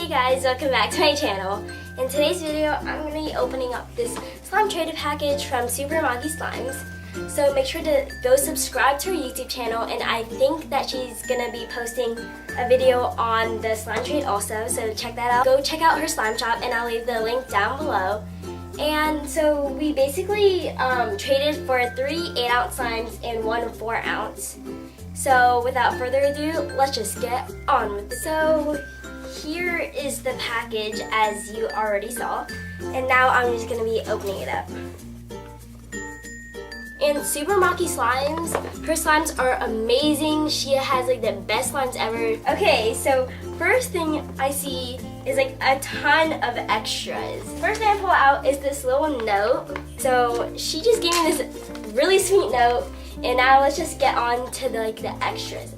Hey guys, welcome back to my channel. In today's video, I'm going to be opening up this slime trader package from Supermakislimes. So make sure to go subscribe to her YouTube channel, and I think that she's going to be posting a video on the slime trade also, so check that out. Go check out her slime shop, and I'll leave the link down below. And so we basically traded for 3 8-ounce slimes and 1 4-ounce. So without further ado, let's just get on with it. So here is the package as you already saw, and now I'm just going to be opening it up. And Supermakislimes, her slimes are amazing. She has like the best slimes ever. Okay, so first thing I see is like a ton of extras. First thing I pull out is this little note. So she just gave me this really sweet note, and now let's just get on to the extras.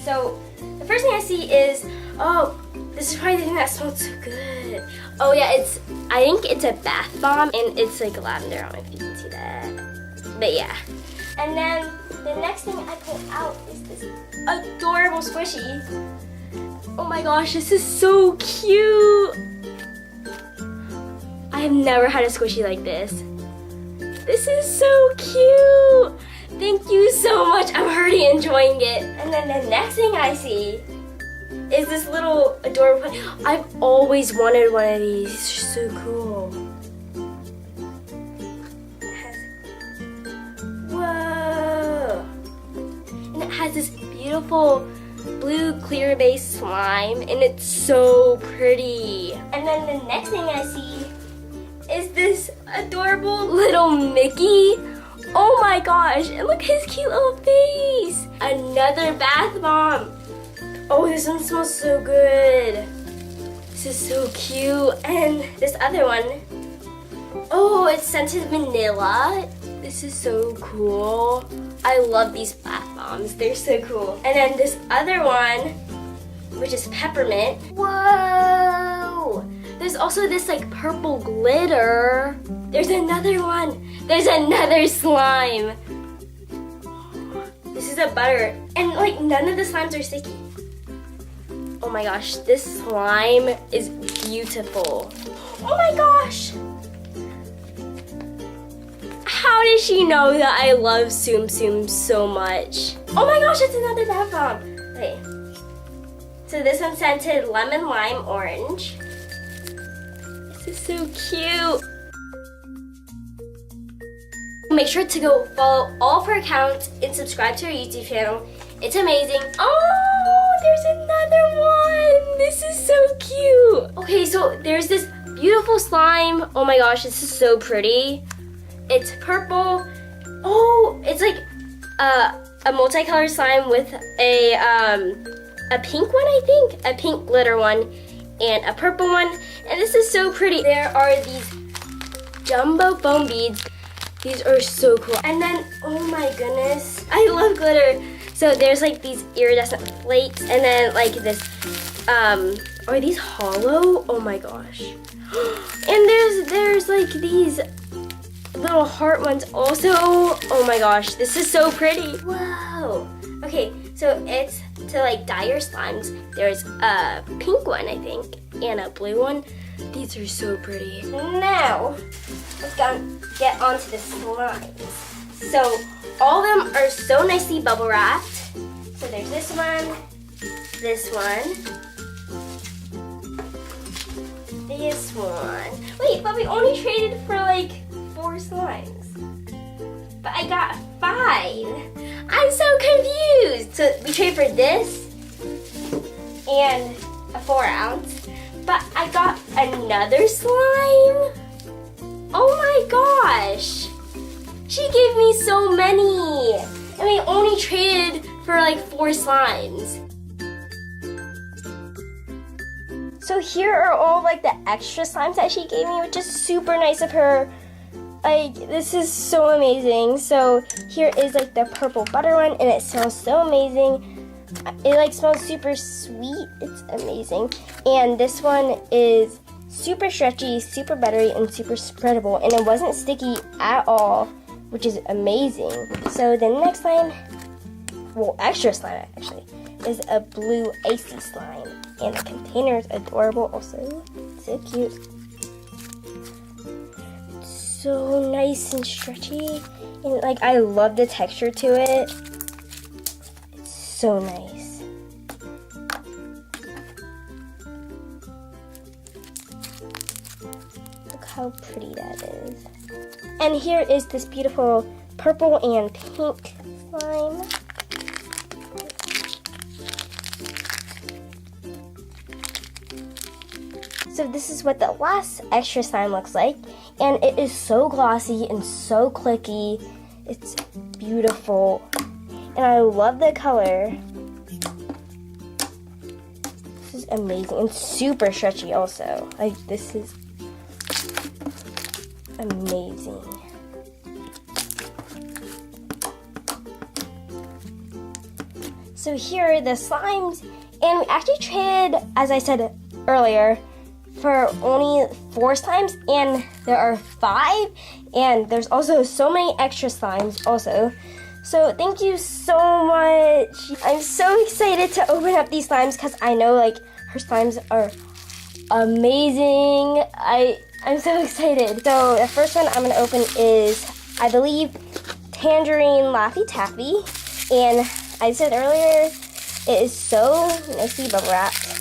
So the first thing I see is, oh, this is probably the thing that smells so good. Oh yeah, I think it's a bath bomb, and it's like lavender. I don't know if you can see that. But yeah. And then the next thing I pull out is this adorable squishy. Oh my gosh, this is so cute. I have never had a squishy like this. This is so cute. Thank you so much. I'm already enjoying it. And then the next thing I see is this little adorable one. I've always wanted one of these. It's so cool. Whoa. And it has this beautiful blue clear base slime, and it's so pretty. And then the next thing I see is this adorable little Mickey. Oh my gosh, and look at his cute little face. Another bath bomb. Oh, this one smells so good. This is so cute. And this other one, oh, it's scented vanilla. This is so cool. I love these bath bombs. They're so cool. And then this other one, which is peppermint. Whoa! There's also this like purple glitter. There's another one. There's another slime. This is a butter. And like none of the slimes are sticky. Oh my gosh, this slime is beautiful. Oh my gosh! How did she know that I love Tsum Tsum so much? Oh my gosh, it's another bath bomb. Okay. So this one's scented lemon lime orange. This is so cute. Make sure to go follow all of her accounts and subscribe to her YouTube channel. It's amazing. Oh, there's another one. This is so cute. Okay, so there's this beautiful slime. Oh my gosh, this is so pretty. It's purple. Oh, it's like a multicolored slime with a pink one, I think. A pink glitter one and a purple one. And this is so pretty. There are these jumbo foam beads. These are so cool. And then, oh my goodness, I love glitter. So there's like these iridescent flakes, and then like this, are these hollow? Oh my gosh. And there's like these little heart ones also. Oh my gosh, this is so pretty. Whoa. Okay, so it's to like dye your slimes. There's a pink one, I think, and a blue one. These are so pretty. Now, let's get onto the slimes. So all of them are so nicely bubble wrapped. So there's this one, this one. Wait, but we only traded for like 4 slimes. But I got 5. I'm so confused. So we traded for this and a 4-ounce. But I got another slime. Oh my gosh. She gave me so many. And we only traded for like 4 slimes. So here are all like the extra slimes that she gave me, which is super nice of her. Like, this is so amazing. So here is like the purple butter one, and it smells so amazing. It like smells super sweet. It's amazing. And this one is super stretchy, super buttery, and super spreadable, and it wasn't sticky at all, which is amazing. So the next slime, well, extra slime actually, is a blue icy slime. And the container is adorable also. So cute. So nice and stretchy. And like, I love the texture to it. It's so nice. Look how pretty that is. And here is this beautiful purple and pink slime. So this is what the last extra slime looks like. And it is so glossy and so clicky. It's beautiful. And I love the color. This is amazing and super stretchy also. Like, this is amazing. So here are the slimes, and we actually traded, as I said earlier, for only 4 slimes, and there are 5, and there's also so many extra slimes also. So thank you so much. I'm so excited to open up these slimes because I know like her slimes are amazing. I'm so excited. So the first one I'm gonna open is, I believe, Tangerine Laffy Taffy, and I said earlier, it is so nicely bubble wrapped.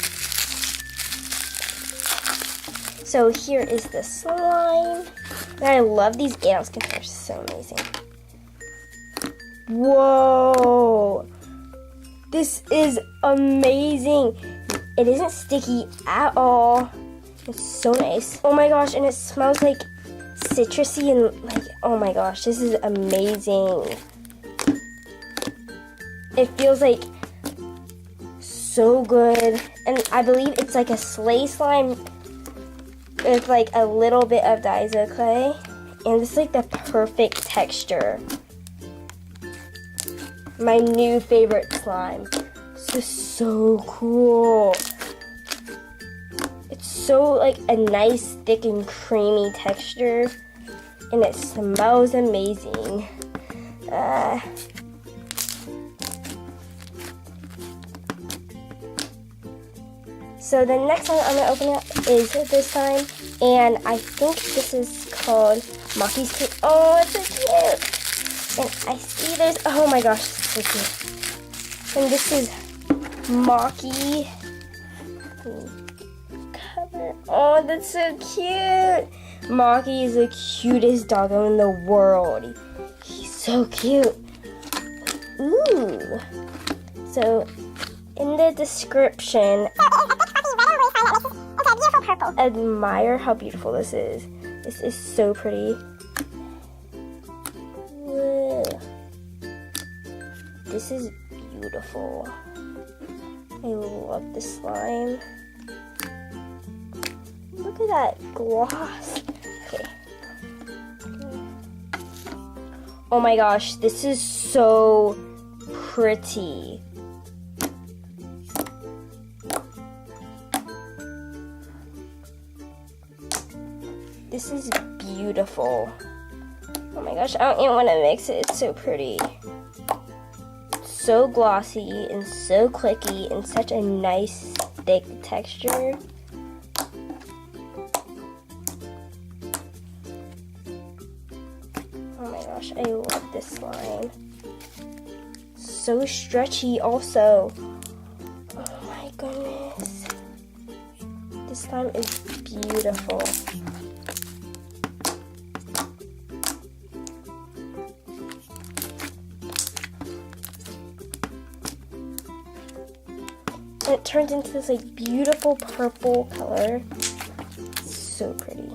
So here is the slime. And I love these 8-ounce containers, so amazing. Whoa! This is amazing. It isn't sticky at all. It's so nice. Oh my gosh, and it smells like citrusy and like, oh my gosh, this is amazing. It feels like so good. And I believe it's like a sleigh slime with like a little bit of Daiso clay. And it's like the perfect texture. My new favorite slime. This is so cool. It's so like a nice thick and creamy texture. And it smells amazing. So the next one I'm going to open up is this slime, and I think this is called Maki's Cake. Oh, it's so cute! And I see there's, oh my gosh, it's so cute. And this is Maki cover. Oh, that's so cute! Maki is the cutest doggo in the world. He's so cute. Ooh. So in the description, admire how beautiful this is. This is so pretty. Whoa. This is beautiful. I love this slime. Look at that gloss. Okay. Oh my gosh, this is so pretty. This is beautiful. Oh my gosh, I don't even want to mix it. It's so pretty. So glossy and so clicky and such a nice thick texture. Oh my gosh, I love this slime. So stretchy also. Oh my goodness. This slime is beautiful. And it turns into this like beautiful purple color. It's so pretty.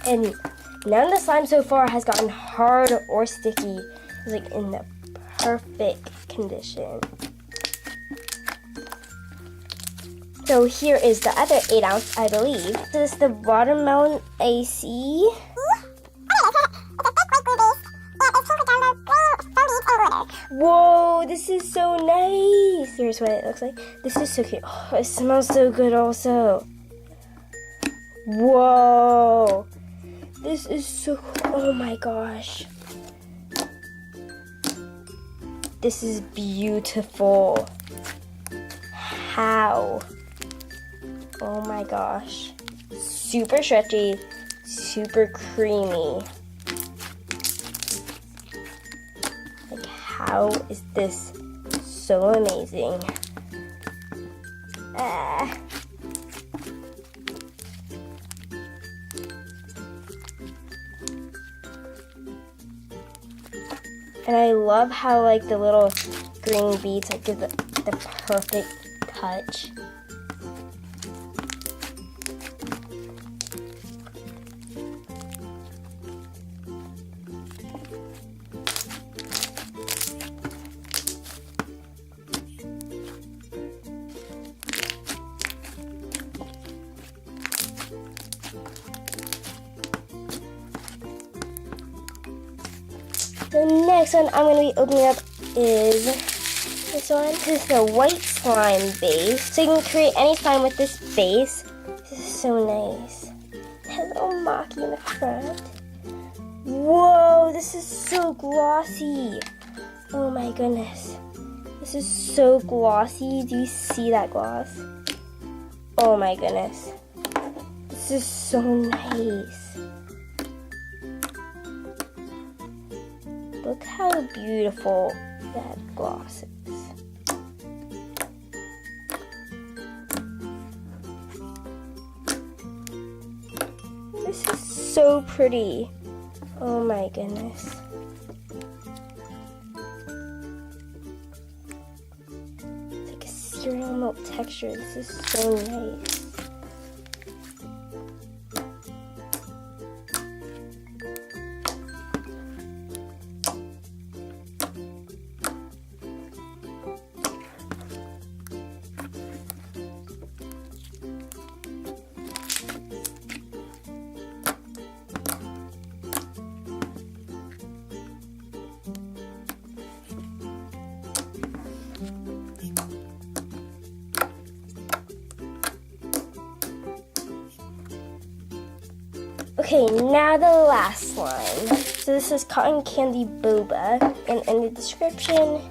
And none of the slime so far has gotten hard or sticky. It's like in the perfect condition. So here is the other 8-ounce, I believe. This is the Watermelon AC. Whoa, this is so nice. Here's what it looks like. This is so cute. Oh, it smells so good also. Whoa. This is so cool. Oh my gosh. This is beautiful. How? Oh my gosh. Super stretchy, super creamy. Like, how is this so amazing? Ah. And I love how like the little green beads like give the perfect touch. The next one I'm going to be opening up is this one. This is the white slime base. So you can create any slime with this base. This is so nice. It has a little maki in the front. Whoa, this is so glossy. Oh my goodness. This is so glossy. Do you see that gloss? Oh my goodness. This is so nice. Look how beautiful that gloss is. This is so pretty. Oh my goodness. It's like a cereal milk texture. This is so nice. Okay, now the last slime. So this is cotton candy boba, and in the description,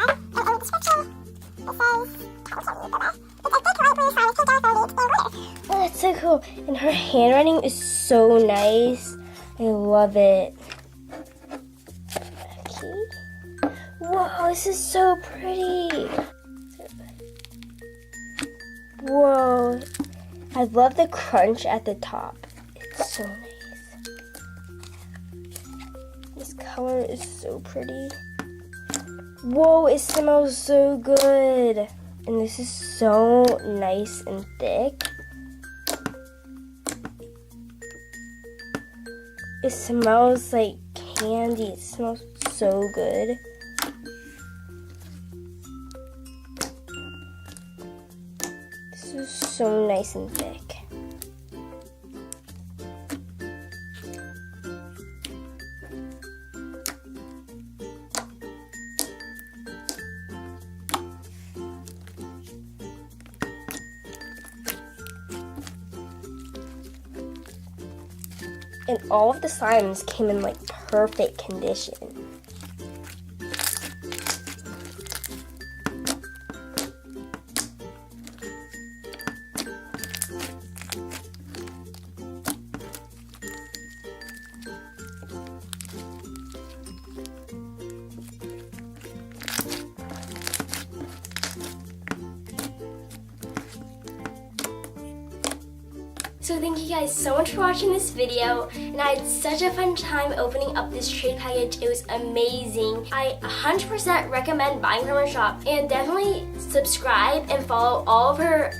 Oh, that's so cool. And her handwriting is so nice. I love it. Okay. Whoa, this is so pretty. Whoa. I love the crunch at the top. It's so nice. This color is so pretty. Whoa, it smells so good. And this is so nice and thick. It smells like candy. It smells so good. This is so nice and thick. And all of the slimes came in like perfect condition. So thank you guys so much for watching this video, and I had such a fun time opening up this trade package. It was amazing. I 100% recommend buying from her shop, and definitely subscribe and follow all of her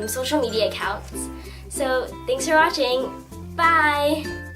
social media accounts. So thanks for watching. Bye!